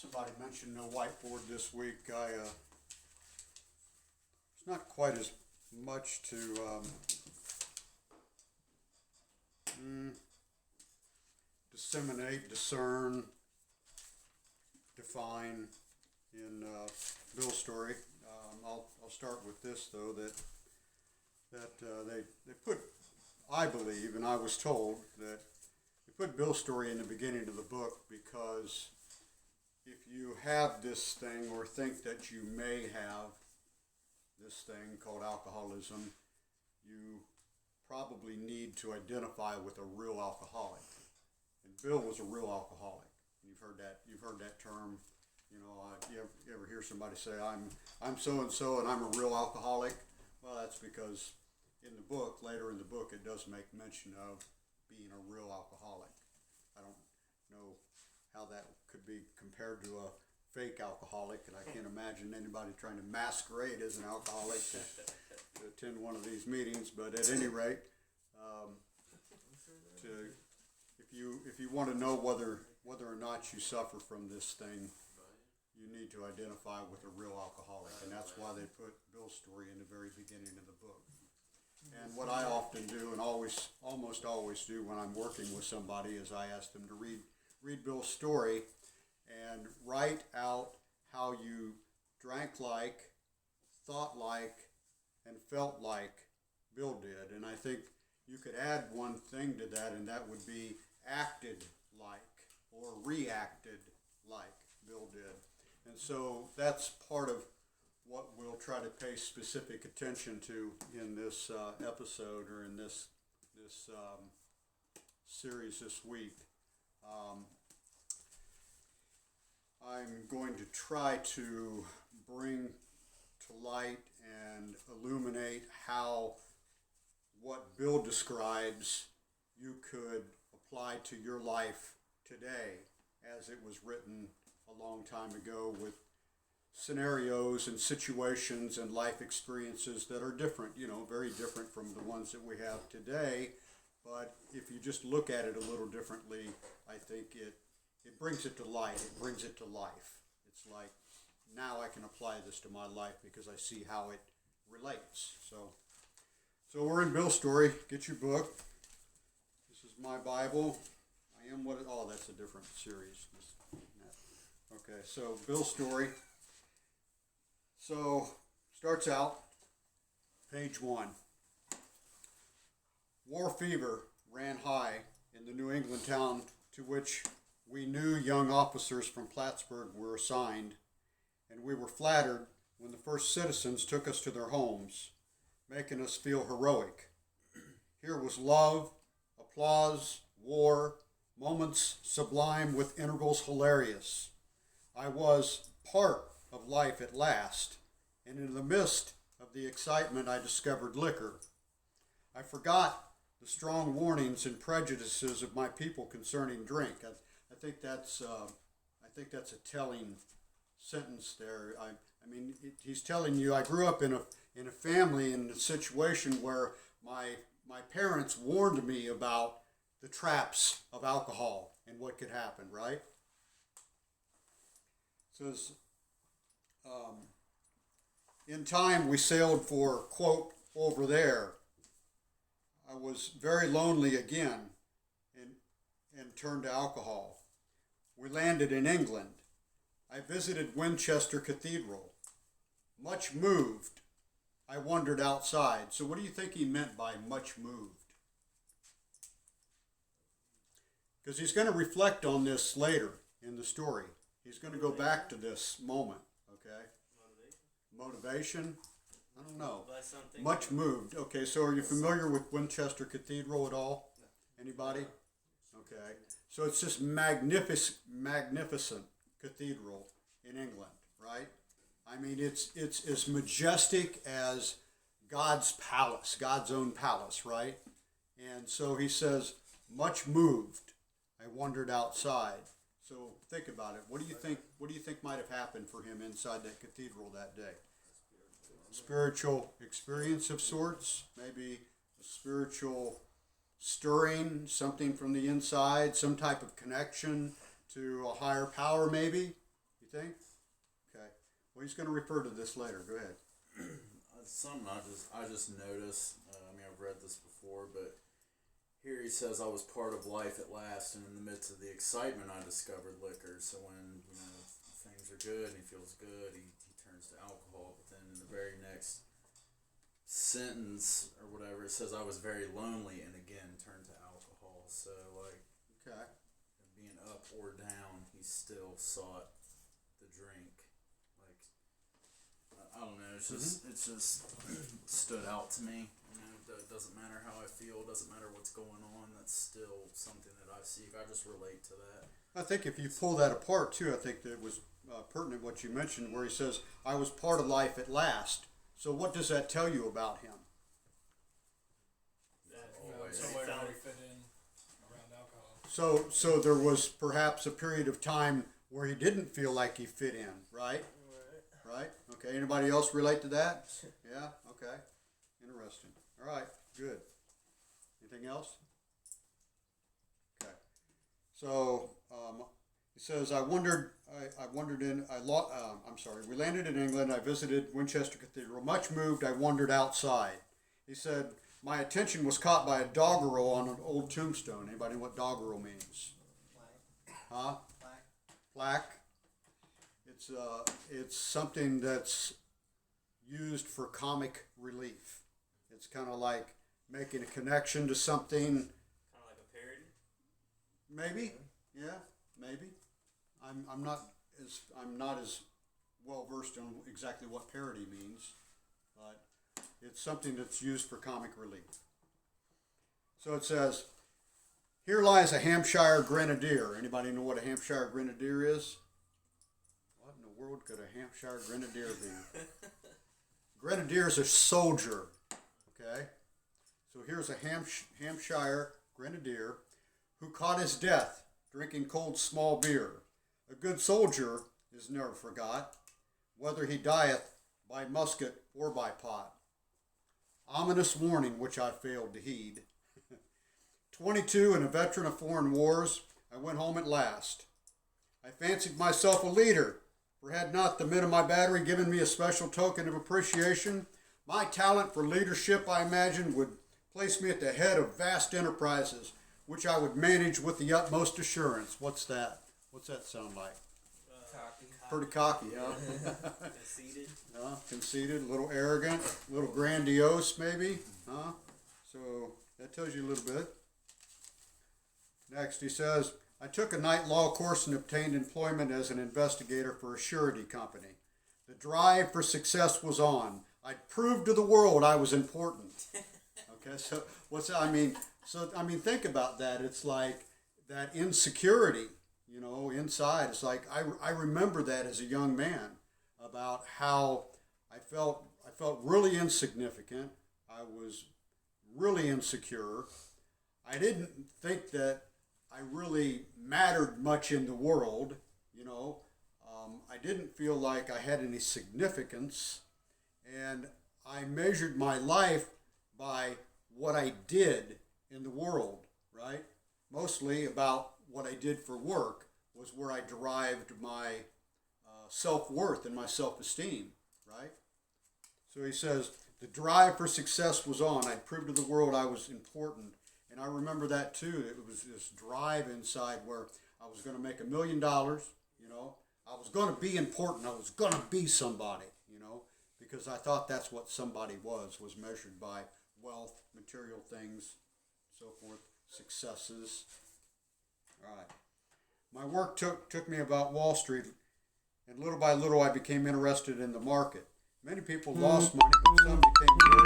Somebody mentioned no whiteboard this week. It's not quite as much to disseminate, discern, define in Bill's story. I'll start with this though they put, I believe, and I was told that they put Bill's story in the beginning of the book because if you have this thing or think that you may have this thing called alcoholism, you probably need to identify with a real alcoholic. And Bill was a real alcoholic. You've heard that. You've heard that term. You ever hear somebody say, "I'm so and so, and I'm a real alcoholic"? Well, that's because in the book, later in the book, it does make mention of being a real alcoholic. I don't know how that could be compared to a fake alcoholic, and I can't imagine anybody trying to masquerade as an alcoholic to attend one of these meetings. But at any rate, to if you want to know whether or not you suffer from this thing, you need to identify with a real alcoholic, and that's why they put Bill's story in the very beginning of the book. And what I often do, and almost always do when I'm working with somebody, is I ask them to read Bill's story and write out how you drank like, thought like, and felt like Bill did. And I think you could add one thing to that, and that would be acted like or reacted like Bill did. And so that's part of what we'll try to pay specific attention to in this episode or in this series this week. I'm going to try to bring to light and illuminate how what Bill describes you could apply to your life today as it was written a long time ago, with scenarios and situations and life experiences that are different, very different from the ones that we have today. But if you just look at it a little differently, I think it brings it to light. It brings it to life. It's like, now I can apply this to my life because I see how it relates. So we're in Bill's story. Get your book. This is my Bible. I am what it, oh, that's a different series. Okay, so Bill's story. So, starts out, page 1. War fever ran high in the New England town to which we new young officers from Plattsburgh were assigned, and we were flattered when the first citizens took us to their homes, making us feel heroic. Here was love, applause, war, moments sublime with intervals hilarious. I was part of life at last, and in the midst of the excitement I discovered liquor. I forgot the strong warnings and prejudices of my people concerning drink. I think that's a telling sentence there. He's telling you, I grew up in a family in a situation where my parents warned me about the traps of alcohol and what could happen, right? It says, in time we sailed for, quote, over there. I was very lonely again and turned to alcohol. We landed in England. I visited Winchester Cathedral. Much moved, I wandered outside. So what do you think he meant by much moved? Because he's going to reflect on this later in the story. He's going to go back to this moment, okay? Motivation? I don't know. Much moved. Okay, so are you familiar with Winchester Cathedral at all? Anybody? Okay. So it's this magnificent cathedral in England, right? I mean, it's as majestic as God's palace, God's own palace, right? And so he says, much moved, I wandered outside. So think about it. What do you think might have happened for him inside that cathedral that day? Spiritual experience of sorts, maybe a spiritual stirring, something from the inside, some type of connection to a higher power, maybe. think? Okay. Well, he's going to refer to this later. Go ahead. Something I just noticed. I've read this before, but here he says, "I was part of life at last, and in the midst of the excitement, I discovered liquor." So when things are good and he feels good, he turns to alcohol. But then in the very next sentence or whatever, it says, "I was very lonely," and again turned to alcohol. So Okay. being up or down, he still sought the drink. I don't know. It's just stood out to me. It doesn't matter how I feel. Doesn't matter what's going on. That's still something that I see. I just relate to that. I think if you pull that apart too, I think that it was pertinent what you mentioned, where he says, "I was part of life at last." So what does that tell you about him? Somewhere where he fit in around alcohol. So there was perhaps a period of time where he didn't feel like he fit in, right? Right? Okay. Anybody else relate to that? Yeah? Okay. Interesting. All right. Good. Anything else? Okay. So he says, we landed in England. I visited Winchester Cathedral. Much moved, I wandered outside. He said, my attention was caught by a doggerel on an old tombstone. Anybody know what doggerel means? Huh? Plaque. It's something that's used for comic relief. It's kind of like making a connection to something. Kind of like a parody. Maybe, yeah, maybe. I'm not as well versed in exactly what parody means, but it's something that's used for comic relief. So it says, "Here lies a Hampshire Grenadier." Anybody know what a Hampshire Grenadier is? What in the world could a Hampshire Grenadier be? Grenadier is a soldier. Okay, so here's a Hampshire Grenadier who caught his death drinking cold small beer. A good soldier is never forgot, whether he dieth by musket or by pot. Ominous warning which I failed to heed. 22 and a veteran of foreign wars, I went home at last. I fancied myself a leader, for had not the men of my battery given me a special token of appreciation, my talent for leadership, I imagined, would place me at the head of vast enterprises, which I would manage with the utmost assurance. What's that? What's that sound like? Cocky. Pretty cocky, huh? Conceited. Conceited, a little arrogant, a little grandiose, maybe, huh? So that tells you a little bit. Next, he says, I took a night law course and obtained employment as an investigator for a surety company. The drive for success was on. I'd proved to the world I was important. Okay, so think about that. It's like that insecurity, inside. It's like I remember that as a young man about how I felt really insignificant. I was really insecure. I didn't think that I really mattered much in the world, I didn't feel like I had any significance, and I measured my life by what I did in the world, right? Mostly about what I did for work was where I derived my self-worth and my self-esteem, right? So he says, the drive for success was on. I'd proved to the world I was important. And I remember that too. It was this drive inside where I was going to make $1 million, I was going to be important. I was going to be somebody, because I thought that's what somebody was measured by wealth, material things, so forth, successes. All right. My work took me about Wall Street, and little by little I became interested in the market. Many people lost money, but some became very